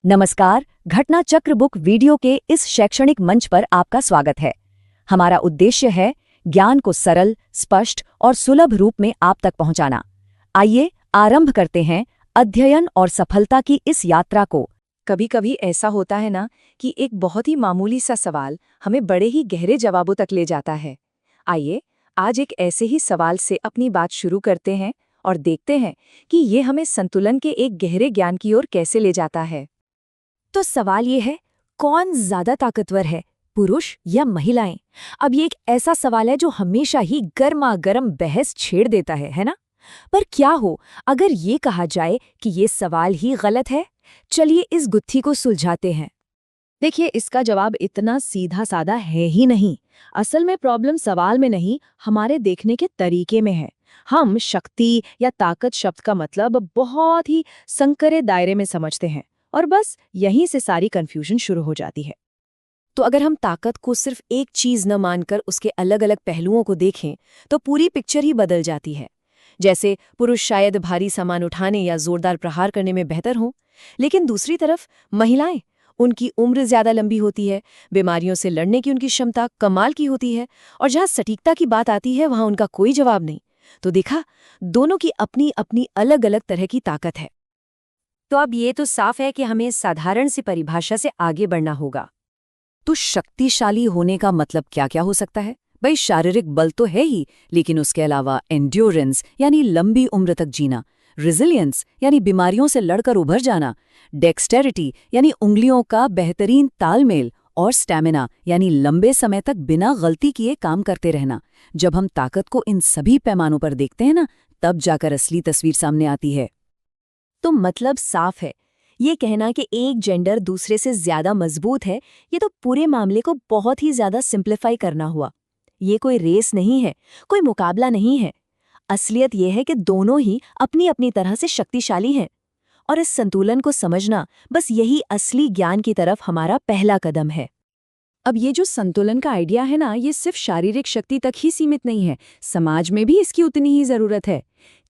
नमस्कार, घटना चक्र बुक वीडियो के इस शैक्षणिक मंच पर आपका स्वागत है। हमारा उद्देश्य है ज्ञान को सरल, स्पष्ट और सुलभ रूप में आप तक पहुंचाना। आइए आरंभ करते हैं अध्ययन और सफलता की इस यात्रा को। कभी कभी ऐसा होता है ना कि एक बहुत ही मामूली सा सवाल हमें बड़े ही गहरे जवाबों तक ले जाता है। आइए आज एक ऐसे ही सवाल से अपनी बात शुरू करते हैं और देखते हैं कि ये हमें संतुलन के एक गहरे ज्ञान की ओर कैसे ले जाता है। तो सवाल ये है, कौन ज्यादा ताकतवर है, पुरुष या महिलाएं? अब ये एक ऐसा सवाल है जो हमेशा ही गर्मा गर्म बहस छेड़ देता है ना? पर क्या हो अगर ये कहा जाए कि ये सवाल ही गलत है? चलिए इस गुत्थी को सुलझाते हैं। देखिए, इसका जवाब इतना सीधा साधा है ही नहीं। असल में प्रॉब्लम सवाल में नहीं, हमारे देखने के तरीके में है। हम शक्ति या ताकत शब्द का मतलब बहुत ही संकरे दायरे में समझते हैं और बस यहीं से सारी कंफ्यूजन शुरू हो जाती है। तो अगर हम ताकत को सिर्फ एक चीज न मानकर उसके अलग अलग पहलुओं को देखें तो पूरी पिक्चर ही बदल जाती है। जैसे पुरुष शायद भारी सामान उठाने या जोरदार प्रहार करने में बेहतर हों, लेकिन दूसरी तरफ महिलाएं, उनकी उम्र ज्यादा लंबी होती है, बीमारियों से लड़ने की उनकी क्षमता कमाल की होती है, और जहां सटीकता की बात आती है वहां उनका कोई जवाब नहीं। तो देखा, दोनों की अपनी अपनी अलग अलग तरह की ताकत है। तो अब ये तो साफ है कि हमें साधारण सी परिभाषा से आगे बढ़ना होगा। तो शक्तिशाली होने का मतलब क्या क्या हो सकता है? भाई, शारीरिक बल तो है ही, लेकिन उसके अलावा एंड्योरेंस यानी लंबी उम्र तक जीना, रेजिलियंस यानी बीमारियों से लड़कर उभर जाना, डेक्सटेरिटी यानी उंगलियों का बेहतरीन तालमेल, और स्टैमिना यानी लंबे समय तक बिना गलती किए काम करते रहना। जब हम ताकत को इन सभी पैमानों पर देखते हैं ना, तब जाकर असली तस्वीर सामने आती है। तो मतलब साफ है, ये कहना कि एक जेंडर दूसरे से ज्यादा मजबूत है, ये तो पूरे मामले को बहुत ही ज्यादा सिंप्लीफाई करना हुआ। ये कोई रेस नहीं है, कोई मुकाबला नहीं है। असलियत ये है कि दोनों ही अपनी अपनी तरह से शक्तिशाली हैं, और इस संतुलन को समझना बस यही असली ज्ञान की तरफ हमारा पहला कदम है। अब ये जो संतुलन का आइडिया है ना, ये सिर्फ शारीरिक शक्ति तक ही सीमित नहीं है, समाज में भी इसकी उतनी ही जरूरत है।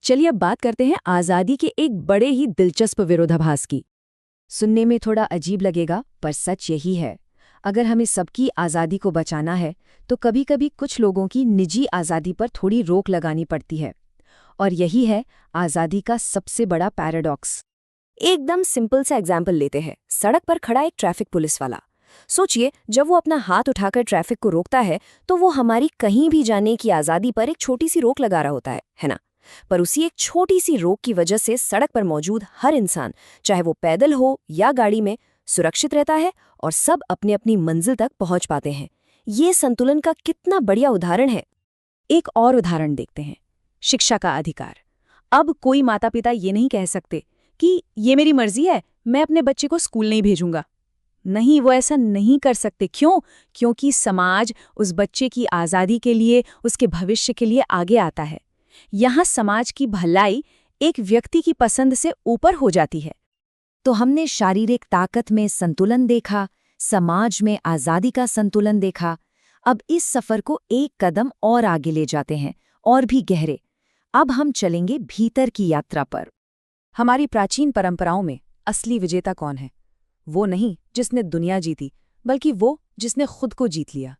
चलिए अब बात करते हैं आज़ादी के एक बड़े ही दिलचस्प विरोधाभास की। सुनने में थोड़ा अजीब लगेगा, पर सच यही है। अगर हमें सबकी आज़ादी को बचाना है तो कभी कभी कुछ लोगों की निजी आज़ादी पर थोड़ी रोक लगानी पड़ती है, और यही है आज़ादी का सबसे बड़ा पैराडॉक्स। एकदम सिंपल सा एग्जाम्पल लेते हैं। सड़क पर खड़ा एक ट्रैफिक पुलिस वाला। सोचिए, जब वो अपना हाथ उठाकर ट्रैफिक को रोकता है तो वो हमारी कहीं भी जाने की आज़ादी पर एक छोटी सी रोक लगा रहा होता है ना? पर उसी एक छोटी सी रोक की वजह से सड़क पर मौजूद हर इंसान, चाहे वो पैदल हो या गाड़ी में, सुरक्षित रहता है और सब अपनी अपनी मंजिल तक पहुंच पाते हैं। ये संतुलन का कितना बढ़िया उदाहरण है। एक और उदाहरण देखते हैं, शिक्षा का अधिकार। अब कोई माता पिता ये नहीं कह सकते कि ये मेरी मर्जी है, मैं अपने बच्चे को स्कूल नहीं भेजूंगा। नहीं, वो ऐसा नहीं कर सकते। क्यों? क्योंकि समाज उस बच्चे की आज़ादी के लिए, उसके भविष्य के लिए आगे आता है। यहाँ समाज की भलाई एक व्यक्ति की पसंद से ऊपर हो जाती है। तो हमने शारीरिक ताकत में संतुलन देखा, समाज में आज़ादी का संतुलन देखा। अब इस सफ़र को एक कदम और आगे ले जाते हैं, और भी गहरे। अब हम चलेंगे भीतर की यात्रा पर। हमारी प्राचीन परंपराओं में असली विजेता कौन है? वो नहीं जिसने दुनिया जीती, बल्कि वो जिसने खुद को जीत लिया।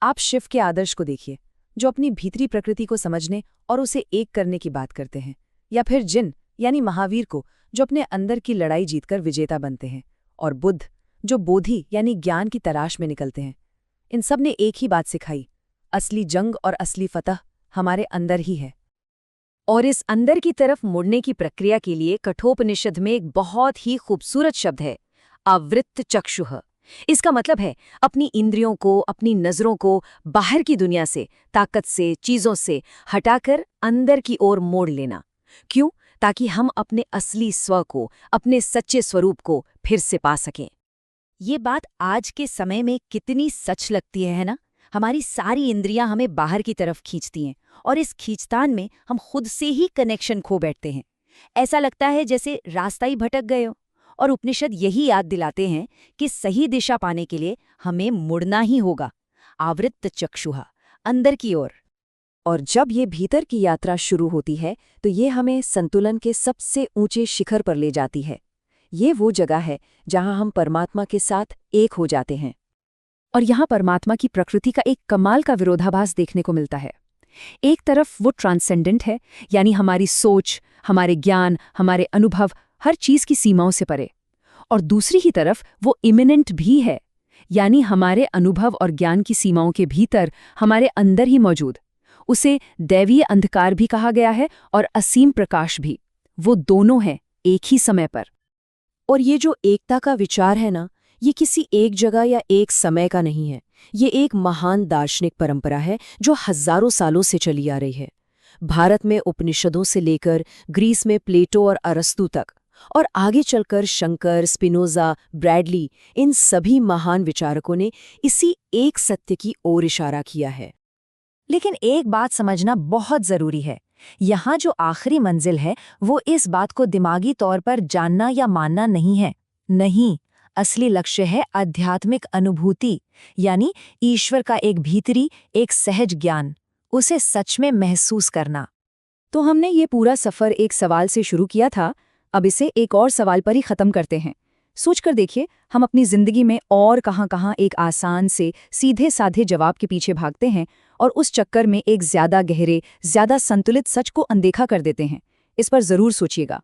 आप शिव के आदर्श को देखिए, जो अपनी भीतरी प्रकृति को समझने और उसे एक करने की बात करते हैं। या फिर जिन यानी महावीर को, जो अपने अंदर की लड़ाई जीतकर विजेता बनते हैं। और बुद्ध, जो बोधि यानी ज्ञान की तलाश में निकलते हैं। इन सब ने एक ही बात सिखाई, असली जंग और असली फतह हमारे अंदर ही है। और इस अंदर की तरफ मुड़ने की प्रक्रिया के लिए कठोपनिषद में एक बहुत ही खूबसूरत शब्द है, आवृत्त चक्षुः। इसका मतलब है अपनी इंद्रियों को, अपनी नजरों को बाहर की दुनिया से, ताकत से, चीजों से हटाकर अंदर की ओर मोड़ लेना। क्यों? ताकि हम अपने असली स्व को, अपने सच्चे स्वरूप को फिर से पा सकें। ये बात आज के समय में कितनी सच लगती है ना? हमारी सारी इंद्रियां हमें बाहर की तरफ खींचती हैं, और इस खींचतान में हम खुद से ही कनेक्शन खो बैठते हैं। ऐसा लगता है जैसे रास्ता ही भटक गए हो। और उपनिषद यही याद दिलाते हैं कि सही दिशा पाने के लिए हमें मुड़ना ही होगा, आवृत्त चक्षुः, अंदर की ओर। और जब ये भीतर की यात्रा शुरू होती है तो ये हमें संतुलन के सबसे ऊंचे शिखर पर ले जाती है। ये वो जगह है जहां हम परमात्मा के साथ एक हो जाते हैं। और यहाँ परमात्मा की प्रकृति का एक कमाल का विरोधाभास देखने को मिलता है। एक तरफ वो ट्रांसेंडेंट है, यानी हमारी सोच, हमारे ज्ञान, हमारे अनुभव, हर चीज की सीमाओं से परे। और दूसरी ही तरफ वो इमिनेंट भी है, यानी हमारे अनुभव और ज्ञान की सीमाओं के भीतर, हमारे अंदर ही मौजूद। उसे दैवीय अंधकार भी कहा गया है और असीम प्रकाश भी। वो दोनों हैं एक ही समय पर। और ये जो एकता का विचार है ना, ये किसी एक जगह या एक समय का नहीं है। ये एक महान दार्शनिक परंपरा है जो हजारों सालों से चली आ रही है। भारत में उपनिषदों से लेकर ग्रीस में प्लेटो और अरस्तु तक, और आगे चलकर शंकर, स्पिनोजा, ब्रैडली, इन सभी महान विचारकों ने इसी एक सत्य की ओर इशारा किया है। लेकिन एक बात समझना बहुत जरूरी है। यहाँ जो आखिरी मंजिल है वो इस बात को दिमागी तौर पर जानना या मानना नहीं है। नहीं, असली लक्ष्य है आध्यात्मिक अनुभूति, यानी ईश्वर का एक भीतरी, एक सहज ज्ञान, उसे सच में महसूस करना। तो हमने ये पूरा सफर एक सवाल से शुरू किया था, अब इसे एक और सवाल पर ही खत्म करते हैं। सोचकर देखिए, हम अपनी जिंदगी में और कहाँ-कहाँ एक आसान से सीधे साधे जवाब के पीछे भागते हैं और उस चक्कर में एक ज्यादा गहरे, ज्यादा संतुलित सच को अनदेखा कर देते हैं। इस पर जरूर सोचिएगा।